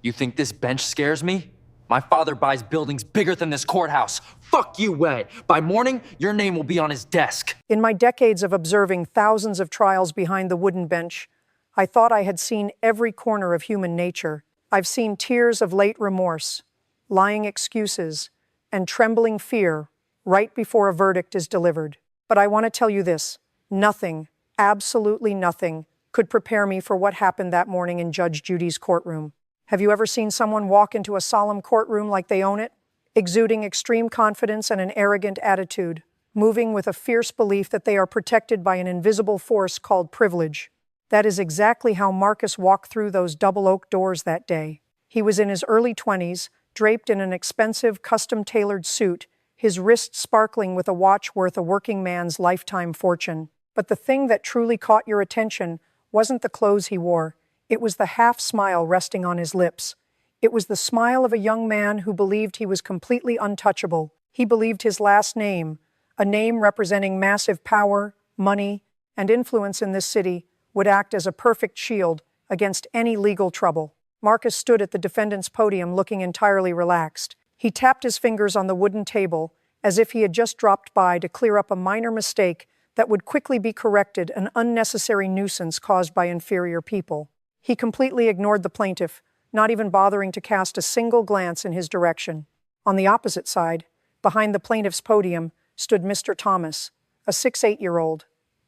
You think this bench scares me? My father buys buildings bigger than this courthouse. Fuck you, Way. By morning, your name will be on his desk. In my decades of observing thousands of trials behind the wooden bench, I thought I had seen every corner of human nature. I've seen tears of late remorse, lying excuses, and trembling fear right before a verdict is delivered. But I want to tell you this, nothing, absolutely nothing, could prepare me for what happened that morning in Judge Judy's courtroom. Have you ever seen someone walk into a solemn courtroom like they own it, exuding extreme confidence and an arrogant attitude, moving with a fierce belief that they are protected by an invisible force called privilege? That is exactly how Marcus walked through those double oak doors that day. He was in his early 20s, draped in an expensive, custom-tailored suit, his wrists sparkling with a watch worth a working man's lifetime fortune. But the thing that truly caught your attention wasn't the clothes he wore. It was the half-smile resting on his lips. It was the smile of a young man who believed he was completely untouchable. He believed his last name, a name representing massive power, money, and influence in this city, would act as a perfect shield against any legal trouble. Marcus stood at the defendant's podium looking entirely relaxed. He tapped his fingers on the wooden table as if he had just dropped by to clear up a minor mistake that would quickly be corrected, an unnecessary nuisance caused by inferior people. He completely ignored the plaintiff, not even bothering to cast a single glance in his direction. On the opposite side, behind the plaintiff's podium, stood Mr. Thomas, a 6'8"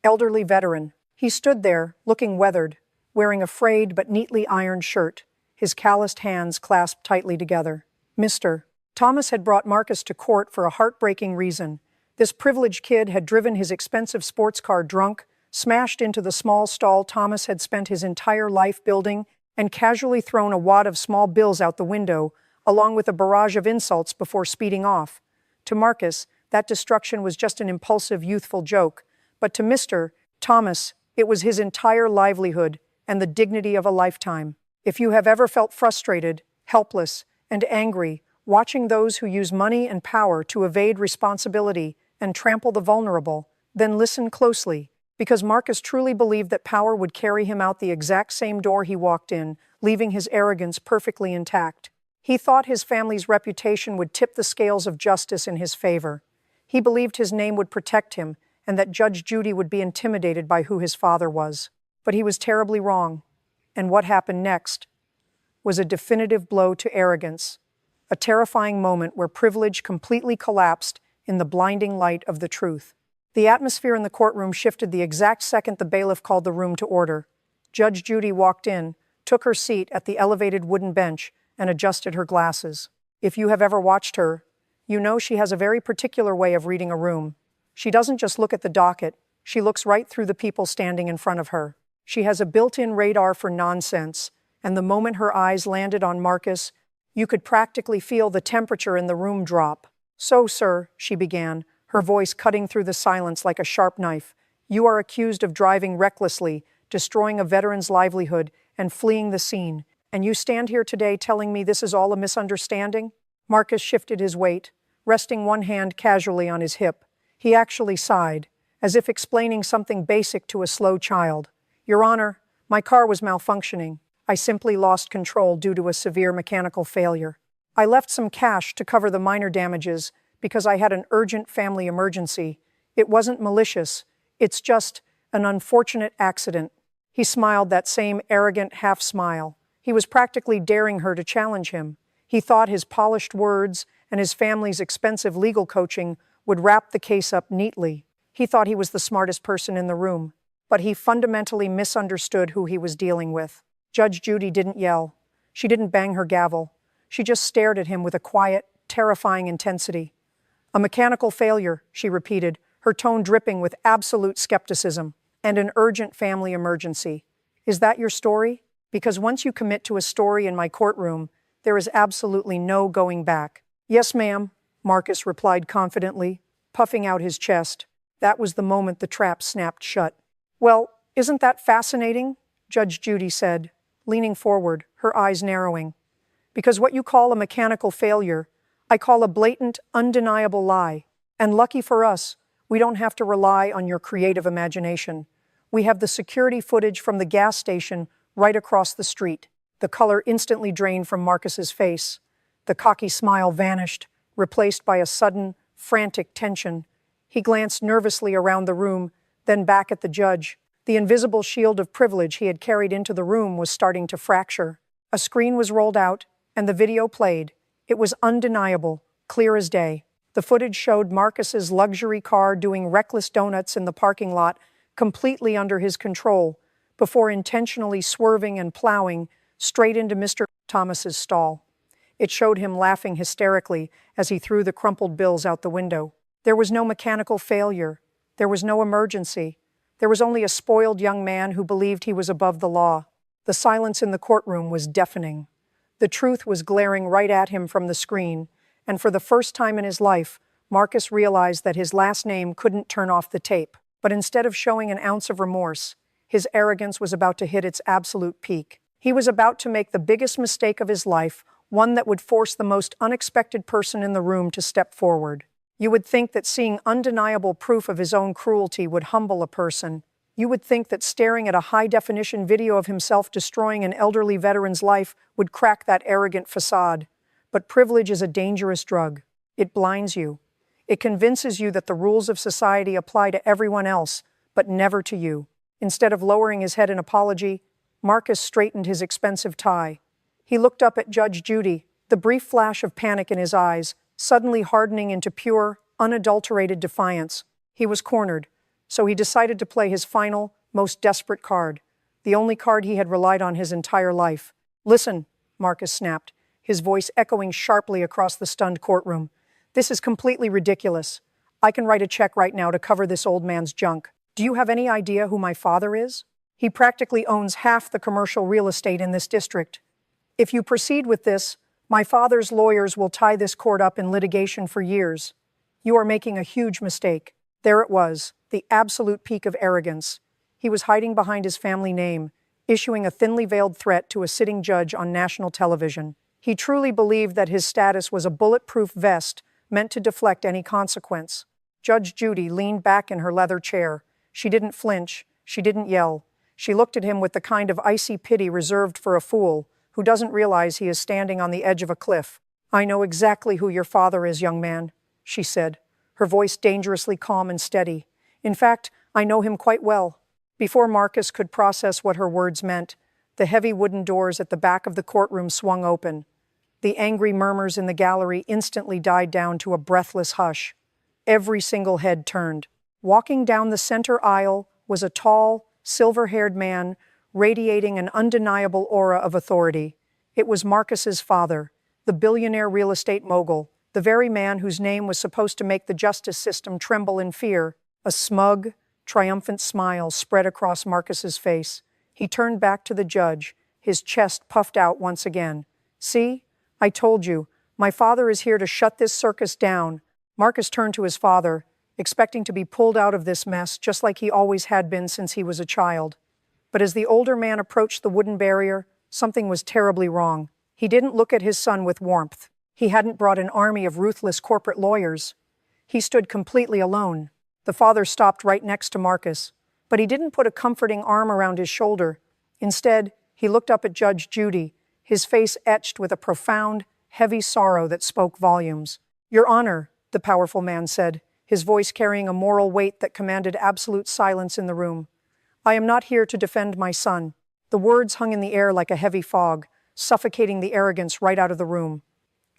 elderly veteran. He stood there, looking weathered, wearing a frayed but neatly ironed shirt, his calloused hands clasped tightly together. Mr. Thomas had brought Marcus to court for a heartbreaking reason. This privileged kid had driven his expensive sports car drunk, smashed into the small stall Thomas had spent his entire life building, and casually thrown a wad of small bills out the window, along with a barrage of insults before speeding off. To Marcus, that destruction was just an impulsive, youthful joke, but to Mr. Thomas, it was his entire livelihood and the dignity of a lifetime. If you have ever felt frustrated, helpless, and angry, watching those who use money and power to evade responsibility and trample the vulnerable, then listen closely, because Marcus truly believed that power would carry him out the exact same door he walked in, leaving his arrogance perfectly intact. He thought his family's reputation would tip the scales of justice in his favor. He believed his name would protect him, and that Judge Judy would be intimidated by who his father was. But he was terribly wrong. And what happened next was a definitive blow to arrogance, a terrifying moment where privilege completely collapsed in the blinding light of the truth. The atmosphere in the courtroom shifted the exact second the bailiff called the room to order. Judge Judy walked in, took her seat at the elevated wooden bench, and adjusted her glasses. If you have ever watched her, you know she has a very particular way of reading a room. She doesn't just look at the docket, she looks right through the people standing in front of her. She has a built-in radar for nonsense, and the moment her eyes landed on Marcus, you could practically feel the temperature in the room drop. "So, sir," she began, her voice cutting through the silence like a sharp knife, "you are accused of driving recklessly, destroying a veteran's livelihood, and fleeing the scene. And you stand here today telling me this is all a misunderstanding?" Marcus shifted his weight, resting one hand casually on his hip. He actually sighed, as if explaining something basic to a slow child. "Your Honor, my car was malfunctioning. I simply lost control due to a severe mechanical failure. I left some cash to cover the minor damages because I had an urgent family emergency. It wasn't malicious. It's just an unfortunate accident." He smiled that same arrogant half-smile. He was practically daring her to challenge him. He thought his polished words and his family's expensive legal coaching would wrap the case up neatly. He thought he was the smartest person in the room, but he fundamentally misunderstood who he was dealing with. Judge Judy didn't yell. She didn't bang her gavel. She just stared at him with a quiet, terrifying intensity. "A mechanical failure," she repeated, her tone dripping with absolute skepticism, "and an urgent family emergency. Is that your story? Because once you commit to a story in my courtroom, there is absolutely no going back." "Yes, ma'am," Marcus replied confidently, puffing out his chest. That was the moment the trap snapped shut. "Well, isn't that fascinating?" Judge Judy said, leaning forward, her eyes narrowing. "Because what you call a mechanical failure, I call a blatant, undeniable lie. And lucky for us, we don't have to rely on your creative imagination. We have the security footage from the gas station right across the street." The color instantly drained from Marcus's face. The cocky smile vanished, replaced by a sudden, frantic tension. He glanced nervously around the room, then back at the judge. The invisible shield of privilege he had carried into the room was starting to fracture. A screen was rolled out, and the video played. It was undeniable, clear as day. The footage showed Marcus's luxury car doing reckless donuts in the parking lot, completely under his control, before intentionally swerving and plowing straight into Mr. Thomas's stall. It showed him laughing hysterically as he threw the crumpled bills out the window. There was no mechanical failure. There was no emergency. There was only a spoiled young man who believed he was above the law. The silence in the courtroom was deafening. The truth was glaring right at him from the screen, and for the first time in his life, Marcus realized that his last name couldn't turn off the tape. But instead of showing an ounce of remorse, his arrogance was about to hit its absolute peak. He was about to make the biggest mistake of his life, one that would force the most unexpected person in the room to step forward. You would think that seeing undeniable proof of his own cruelty would humble a person. You would think that staring at a high-definition video of himself destroying an elderly veteran's life would crack that arrogant facade. But privilege is a dangerous drug. It blinds you. It convinces you that the rules of society apply to everyone else, but never to you. Instead of lowering his head in apology, Marcus straightened his expensive tie. He looked up at Judge Judy, the brief flash of panic in his eyes, suddenly hardening into pure, unadulterated defiance. He was cornered, so he decided to play his final, most desperate card, the only card he had relied on his entire life. "Listen," Marcus snapped, his voice echoing sharply across the stunned courtroom. "This is completely ridiculous. I can write a check right now to cover this old man's junk. Do you have any idea who my father is? He practically owns half the commercial real estate in this district. If you proceed with this, my father's lawyers will tie this court up in litigation for years. You are making a huge mistake." There it was, the absolute peak of arrogance. He was hiding behind his family name, issuing a thinly veiled threat to a sitting judge on national television. He truly believed that his status was a bulletproof vest meant to deflect any consequence. Judge Judy leaned back in her leather chair. She didn't flinch. She didn't yell. She looked at him with the kind of icy pity reserved for a fool who doesn't realize he is standing on the edge of a cliff. "I know exactly who your father is, young man," she said, her voice dangerously calm and steady. "In fact, I know him quite well." Before Marcus could process what her words meant, the heavy wooden doors at the back of the courtroom swung open. The angry murmurs in the gallery instantly died down to a breathless hush. Every single head turned. Walking down the center aisle was a tall, silver-haired man, radiating an undeniable aura of authority. It was Marcus's father, the billionaire real estate mogul, the very man whose name was supposed to make the justice system tremble in fear. A smug, triumphant smile spread across Marcus's face. He turned back to the judge, his chest puffed out once again. "See? I told you. My father is here to shut this circus down." Marcus turned to his father, expecting to be pulled out of this mess just like he always had been since he was a child. But as the older man approached the wooden barrier, something was terribly wrong. He didn't look at his son with warmth. He hadn't brought an army of ruthless corporate lawyers. He stood completely alone. The father stopped right next to Marcus, but he didn't put a comforting arm around his shoulder. Instead, he looked up at Judge Judy, his face etched with a profound, heavy sorrow that spoke volumes. "Your Honor," the powerful man said, his voice carrying a moral weight that commanded absolute silence in the room. "I am not here to defend my son." The words hung in the air like a heavy fog, suffocating the arrogance right out of the room.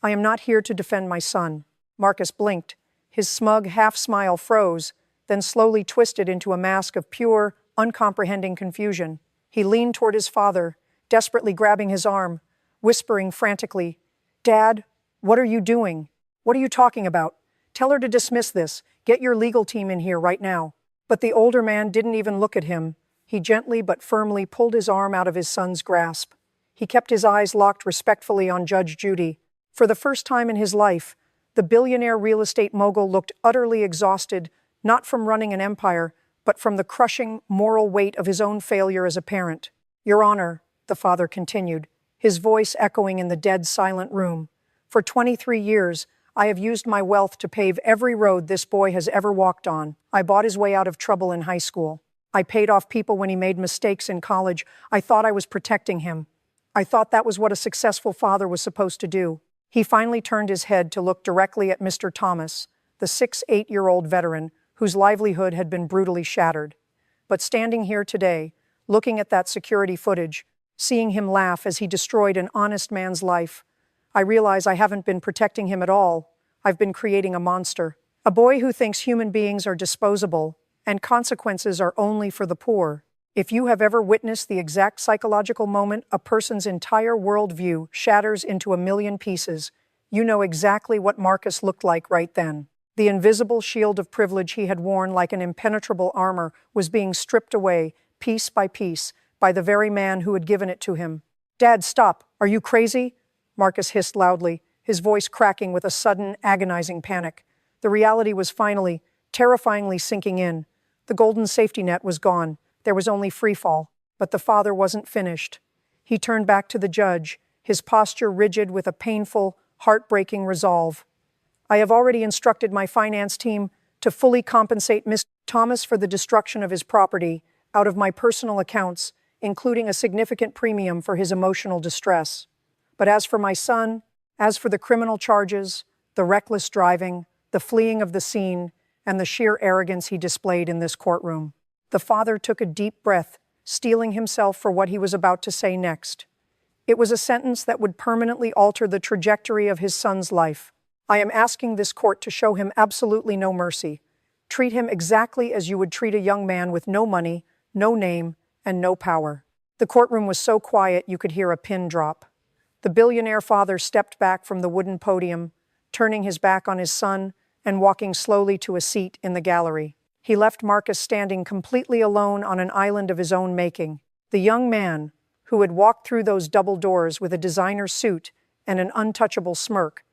"I am not here to defend my son." Marcus blinked. His smug half-smile froze, then slowly twisted into a mask of pure, uncomprehending confusion. He leaned toward his father, desperately grabbing his arm, whispering frantically, "Dad, what are you doing? What are you talking about? Tell her to dismiss this. Get your legal team in here right now." But the older man didn't even look at him. He gently but firmly pulled his arm out of his son's grasp. He kept his eyes locked respectfully on Judge Judy. For the first time in his life, the billionaire real estate mogul looked utterly exhausted, not from running an empire, but from the crushing moral weight of his own failure as a parent. "Your Honor," the father continued, his voice echoing in the dead, silent room, "for 23 years, I have used my wealth to pave every road this boy has ever walked on. I bought his way out of trouble in high school. I paid off people when he made mistakes in college. I thought I was protecting him. I thought that was what a successful father was supposed to do. He finally turned his head to look directly at Mr. Thomas, the 6-8-year-old veteran whose livelihood had been brutally shattered. But standing here today, looking at that security footage, seeing him laugh as he destroyed an honest man's life, I realize I haven't been protecting him at all. I've been creating a monster. A boy who thinks human beings are disposable and consequences are only for the poor. If you have ever witnessed the exact psychological moment a person's entire worldview shatters into a million pieces, you know exactly what Marcus looked like right then. The invisible shield of privilege he had worn like an impenetrable armor was being stripped away, piece by piece, by the very man who had given it to him. "Dad, stop! Are you crazy?" Marcus hissed loudly, his voice cracking with a sudden, agonizing panic. The reality was finally, terrifyingly sinking in. The golden safety net was gone. There was only free fall. But the father wasn't finished. He turned back to the judge, his posture rigid with a painful, heartbreaking resolve. "I have already instructed my finance team to fully compensate Mr. Thomas for the destruction of his property out of my personal accounts, including a significant premium for his emotional distress. But as for my son, as for the criminal charges, the reckless driving, the fleeing of the scene, and the sheer arrogance he displayed in this courtroom." The father took a deep breath, steeling himself for what he was about to say next. It was a sentence that would permanently alter the trajectory of his son's life. "I am asking this court to show him absolutely no mercy. Treat him exactly as you would treat a young man with no money, no name, and no power." The courtroom was so quiet you could hear a pin drop. The billionaire father stepped back from the wooden podium, turning his back on his son and walking slowly to a seat in the gallery. He left Marcus standing completely alone on an island of his own making. The young man, who had walked through those double doors with a designer suit and an untouchable smirk,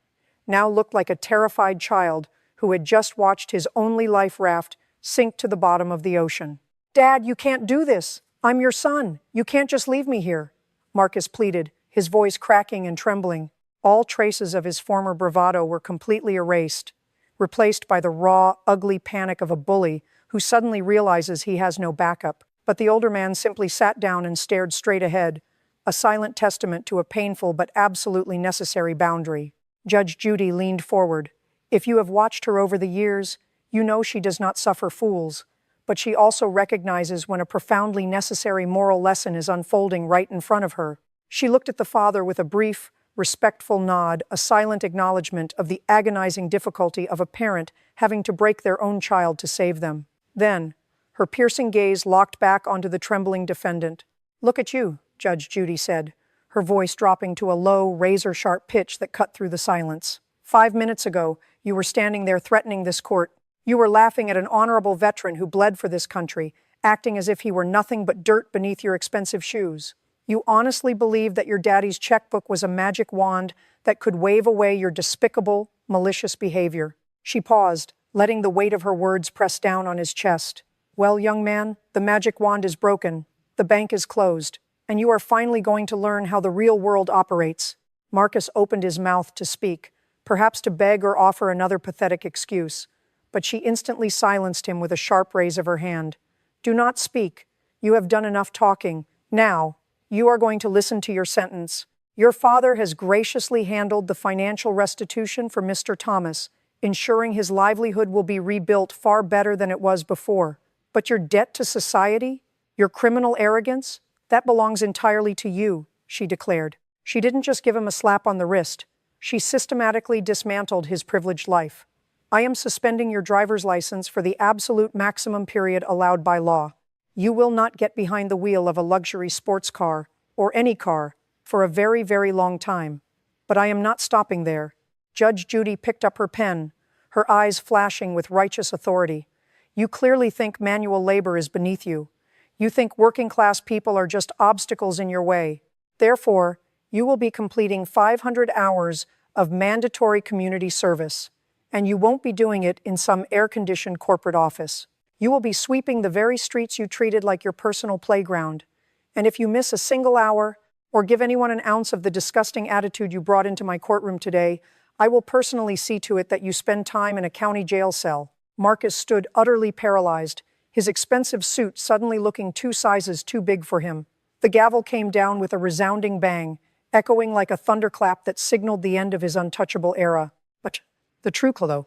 now looked like a terrified child who had just watched his only life raft sink to the bottom of the ocean. "Dad, you can't do this. I'm your son. You can't just leave me here," Marcus pleaded, his voice cracking and trembling. All traces of his former bravado were completely erased, replaced by the raw, ugly panic of a bully who suddenly realizes he has no backup. But the older man simply sat down and stared straight ahead, a silent testament to a painful but absolutely necessary boundary. Judge Judy leaned forward. If you have watched her over the years, you know she does not suffer fools, but she also recognizes when a profoundly necessary moral lesson is unfolding right in front of her. She looked at the father with a brief, respectful nod, a silent acknowledgement of the agonizing difficulty of a parent having to break their own child to save them. Then, her piercing gaze locked back onto the trembling defendant. "Look at you," Judge Judy said, her voice dropping to a low, razor-sharp pitch that cut through the silence. 5 minutes ago, you were standing there threatening this court. You were laughing at an honorable veteran who bled for this country, acting as if he were nothing but dirt beneath your expensive shoes. You honestly believed that your daddy's checkbook was a magic wand that could wave away your despicable, malicious behavior. She paused, letting the weight of her words press down on his chest. "Well, young man, the magic wand is broken, the bank is closed, and you are finally going to learn how the real world operates." Marcus opened his mouth to speak, perhaps to beg or offer another pathetic excuse, but she instantly silenced him with a sharp raise of her hand. "Do not speak. You have done enough talking. Now, you are going to listen to your sentence. Your father has graciously handled the financial restitution for Mr. Thomas, ensuring his livelihood will be rebuilt far better than it was before. But your debt to society, your criminal arrogance, that belongs entirely to you," she declared. She didn't just give him a slap on the wrist. She systematically dismantled his privileged life. "I am suspending your driver's license for the absolute maximum period allowed by law. You will not get behind the wheel of a luxury sports car, or any car, for a very, very long time. But I am not stopping there." Judge Judy picked up her pen, her eyes flashing with righteous authority. "You clearly think manual labor is beneath you. You think working-class people are just obstacles in your way. Therefore, you will be completing 500 hours of mandatory community service, and you won't be doing it in some air-conditioned corporate office. You will be sweeping the very streets you treated like your personal playground. And if you miss a single hour, or give anyone an ounce of the disgusting attitude you brought into my courtroom today, I will personally see to it that you spend time in a county jail cell." Marcus stood utterly paralyzed, his expensive suit suddenly looking 2 sizes too big for him. The gavel came down with a resounding bang, echoing like a thunderclap that signaled the end of his untouchable era. But the true clou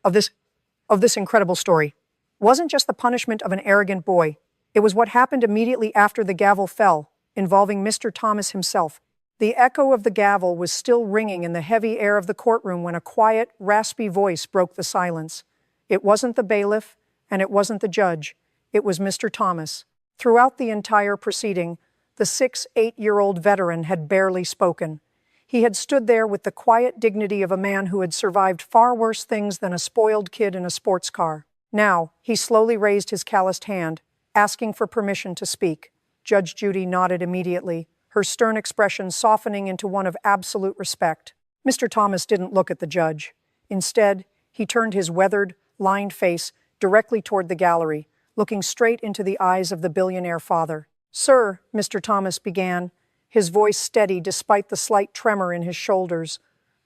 of this incredible story wasn't just the punishment of an arrogant boy. It was what happened immediately after the gavel fell, involving Mr. Thomas himself. The echo of the gavel was still ringing in the heavy air of the courtroom when a quiet, raspy voice broke the silence. It wasn't the bailiff, and it wasn't the judge. It was Mr. Thomas. Throughout the entire proceeding, the 8-year-old veteran had barely spoken. He had stood there with the quiet dignity of a man who had survived far worse things than a spoiled kid in a sports car. Now, he slowly raised his calloused hand, asking for permission to speak. Judge Judy nodded immediately, her stern expression softening into one of absolute respect. Mr. Thomas didn't look at the judge. Instead, he turned his weathered, lined face directly toward the gallery, looking straight into the eyes of the billionaire father. "Sir," Mr. Thomas began, his voice steady despite the slight tremor in his shoulders,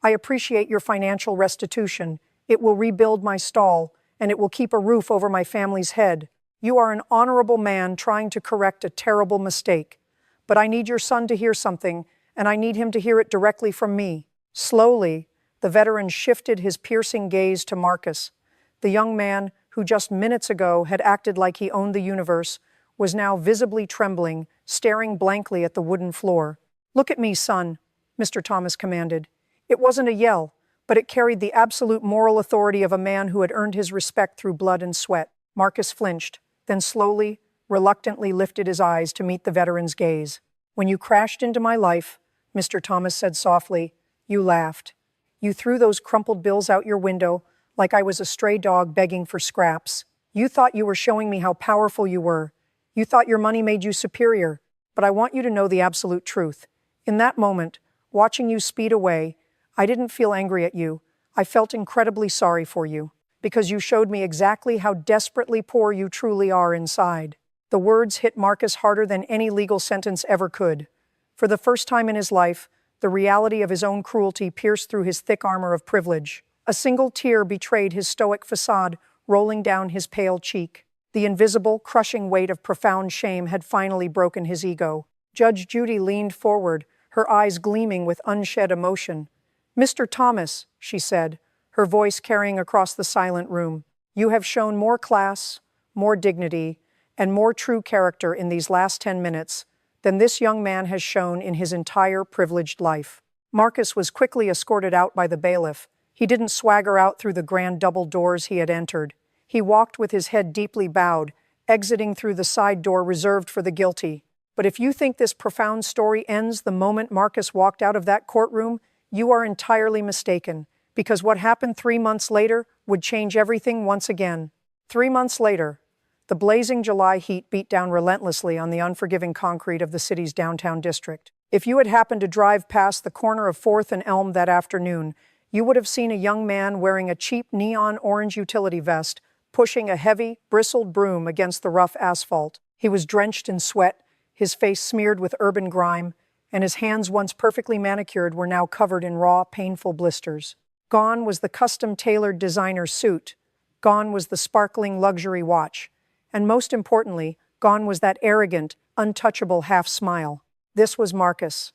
"I appreciate your financial restitution. It will rebuild my stall, and it will keep a roof over my family's head. You are an honorable man trying to correct a terrible mistake. But I need your son to hear something, and I need him to hear it directly from me." Slowly, the veteran shifted his piercing gaze to Marcus. The young man, who just minutes ago had acted like he owned the universe, was now visibly trembling, staring blankly at the wooden floor. "Look at me, son," Mr. Thomas commanded. It wasn't a yell, but it carried the absolute moral authority of a man who had earned his respect through blood and sweat. Marcus flinched, then slowly, reluctantly lifted his eyes to meet the veteran's gaze. "When you crashed into my life," Mr. Thomas said softly, "you laughed. You threw those crumpled bills out your window like I was a stray dog begging for scraps. You thought you were showing me how powerful you were. You thought your money made you superior. But I want you to know the absolute truth. In that moment, watching you speed away, I didn't feel angry at you. I felt incredibly sorry for you, because you showed me exactly how desperately poor you truly are inside." The words hit Marcus harder than any legal sentence ever could. For the first time in his life, the reality of his own cruelty pierced through his thick armor of privilege. A single tear betrayed his stoic facade, rolling down his pale cheek. The invisible, crushing weight of profound shame had finally broken his ego. Judge Judy leaned forward, her eyes gleaming with unshed emotion. "Mr. Thomas," she said, her voice carrying across the silent room, "you have shown more class, more dignity, and more true character in these last 10 minutes than this young man has shown in his entire privileged life." Marcus was quickly escorted out by the bailiff. He didn't swagger out through the grand double doors he had entered. He walked with his head deeply bowed, exiting through the side door reserved for the guilty. But if you think this profound story ends the moment Marcus walked out of that courtroom, you are entirely mistaken, because what happened 3 months later would change everything once again. 3 months later, the blazing July heat beat down relentlessly on the unforgiving concrete of the city's downtown district. If you had happened to drive past the corner of 4th and Elm that afternoon, you would have seen a young man wearing a cheap neon orange utility vest, pushing a heavy, bristled broom against the rough asphalt. He was drenched in sweat, his face smeared with urban grime, and his hands, once perfectly manicured, were now covered in raw, painful blisters. Gone was the custom-tailored designer suit. Gone was the sparkling luxury watch. And most importantly, gone was that arrogant, untouchable half-smile. This was Marcus.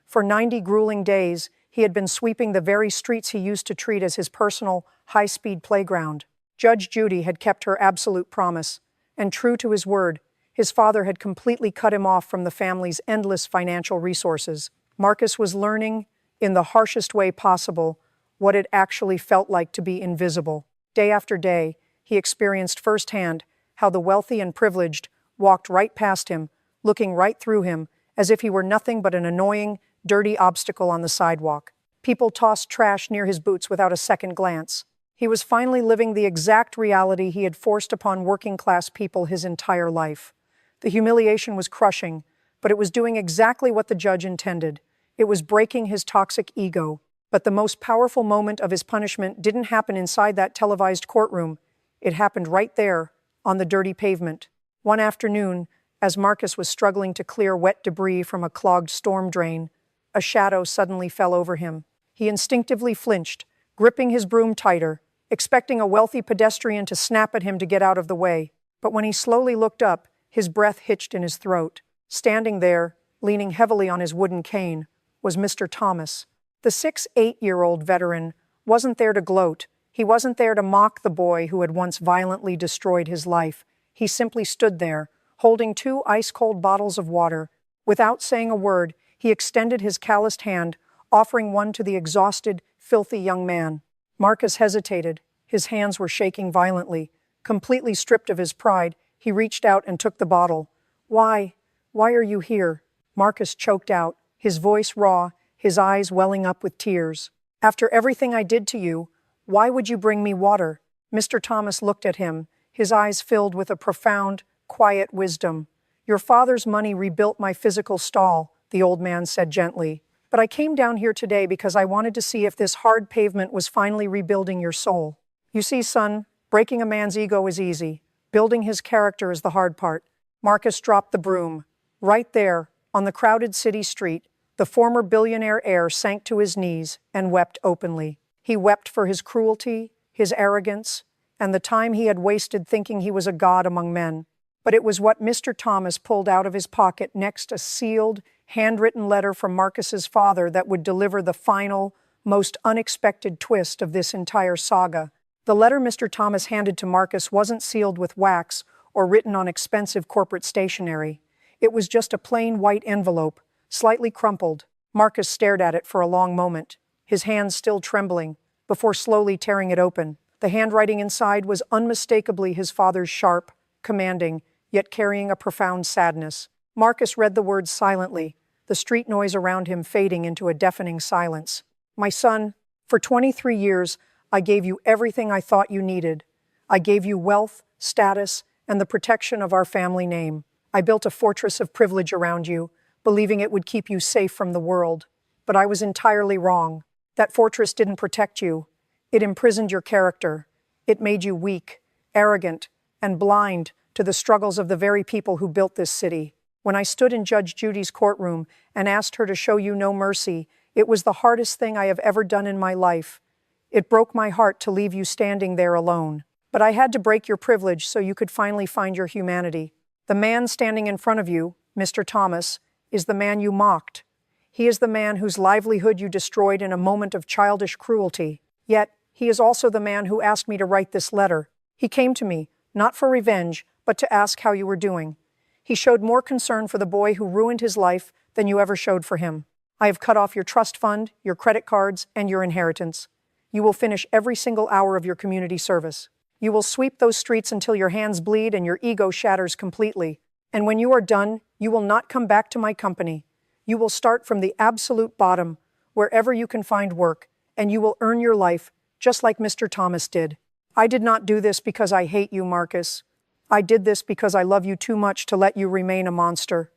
For 90 grueling days, he had been sweeping the very streets he used to treat as his personal, high-speed playground. Judge Judy had kept her absolute promise, and true to his word, his father had completely cut him off from the family's endless financial resources. Marcus was learning, in the harshest way possible, what it actually felt like to be invisible. Day after day, he experienced firsthand how the wealthy and privileged walked right past him, looking right through him, as if he were nothing but an annoying, dirty obstacle on the sidewalk. People tossed trash near his boots without a second glance. He was finally living the exact reality he had forced upon working-class people his entire life. The humiliation was crushing, but it was doing exactly what the judge intended. It was breaking his toxic ego. But the most powerful moment of his punishment didn't happen inside that televised courtroom. It happened right there, on the dirty pavement. One afternoon, as Marcus was struggling to clear wet debris from a clogged storm drain, a shadow suddenly fell over him. He instinctively flinched, gripping his broom tighter, expecting a wealthy pedestrian to snap at him to get out of the way. But when he slowly looked up, his breath hitched in his throat. Standing there, leaning heavily on his wooden cane, was Mr. Thomas. The 8-year-old veteran wasn't there to gloat. He wasn't there to mock the boy who had once violently destroyed his life. He simply stood there, holding 2 ice-cold bottles of water. Without saying a word, he extended his calloused hand, offering one to the exhausted, filthy young man. Marcus hesitated. His hands were shaking violently. Completely stripped of his pride, he reached out and took the bottle. Why are you here?" Marcus choked out, his voice raw, his eyes welling up with tears. "After everything I did to you, why would you bring me water?" Mr. Thomas looked at him, his eyes filled with a profound, quiet wisdom. "Your father's money rebuilt my physical stall," the old man said gently. "But I came down here today because I wanted to see if this hard pavement was finally rebuilding your soul. You see, son, breaking a man's ego is easy. Building his character is the hard part." Marcus dropped the broom. Right there, on the crowded city street, the former billionaire heir sank to his knees and wept openly. He wept for his cruelty, his arrogance, and the time he had wasted thinking he was a god among men. But it was what Mr. Thomas pulled out of his pocket next, a sealed, handwritten letter from Marcus's father that would deliver the final, most unexpected twist of this entire saga. The letter Mr. Thomas handed to Marcus wasn't sealed with wax or written on expensive corporate stationery. It was just a plain white envelope, slightly crumpled. Marcus stared at it for a long moment, his hands still trembling, before slowly tearing it open. The handwriting inside was unmistakably his father's, sharp, commanding, yet carrying a profound sadness. Marcus read the words silently, the street noise around him fading into a deafening silence. "My son, for 23 years, I gave you everything I thought you needed. I gave you wealth, status, and the protection of our family name. I built a fortress of privilege around you, believing it would keep you safe from the world. But I was entirely wrong. That fortress didn't protect you. It imprisoned your character. It made you weak, arrogant, and blind to the struggles of the very people who built this city. When I stood in Judge Judy's courtroom and asked her to show you no mercy, it was the hardest thing I have ever done in my life. It broke my heart to leave you standing there alone. But I had to break your privilege so you could finally find your humanity. The man standing in front of you, Mr. Thomas, is the man you mocked. He is the man whose livelihood you destroyed in a moment of childish cruelty. Yet, he is also the man who asked me to write this letter. He came to me, not for revenge, but to ask how you were doing. He showed more concern for the boy who ruined his life than you ever showed for him. I have cut off your trust fund, your credit cards, and your inheritance. You will finish every single hour of your community service. You will sweep those streets until your hands bleed and your ego shatters completely. And when you are done, you will not come back to my company. You will start from the absolute bottom, wherever you can find work, and you will earn your life, just like Mr. Thomas did. I did not do this because I hate you, Marcus. I did this because I love you too much to let you remain a monster.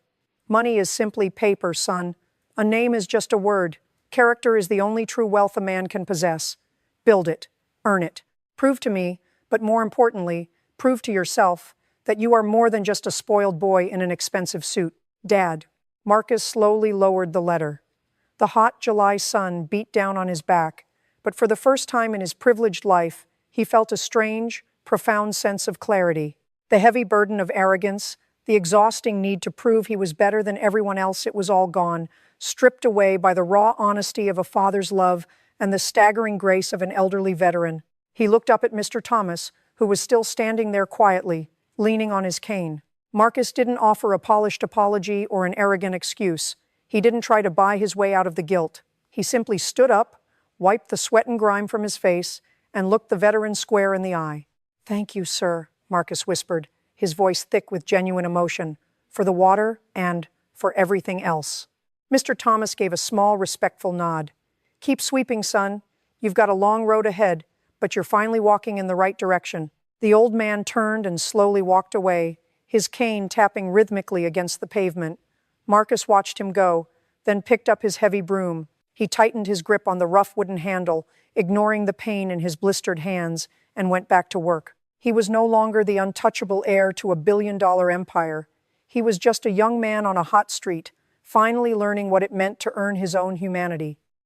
Money is simply paper, son. A name is just a word. Character is the only true wealth a man can possess. Build it. Earn it. Prove to me, but more importantly, prove to yourself, that you are more than just a spoiled boy in an expensive suit. Dad. Marcus slowly lowered the letter. The hot July sun beat down on his back, but for the first time in his privileged life, he felt a strange, profound sense of clarity. The heavy burden of arrogance, the exhausting need to prove he was better than everyone else, it was all gone, stripped away by the raw honesty of a father's love and the staggering grace of an elderly veteran. He looked up at Mr. Thomas, who was still standing there quietly, leaning on his cane. Marcus didn't offer a polished apology or an arrogant excuse. He didn't try to buy his way out of the guilt. He simply stood up, wiped the sweat and grime from his face, and looked the veteran square in the eye. "Thank you, sir," Marcus whispered, his voice thick with genuine emotion, "for the water and for everything else." Mr. Thomas gave a small, respectful nod. "Keep sweeping, son. You've got a long road ahead, but you're finally walking in the right direction." The old man turned and slowly walked away, his cane tapping rhythmically against the pavement. Marcus watched him go, then picked up his heavy broom. He tightened his grip on the rough wooden handle, ignoring the pain in his blistered hands, and went back to work. He was no longer the untouchable heir to a billion-dollar empire. He was just a young man on a hot street, finally learning what it meant to earn his own humanity.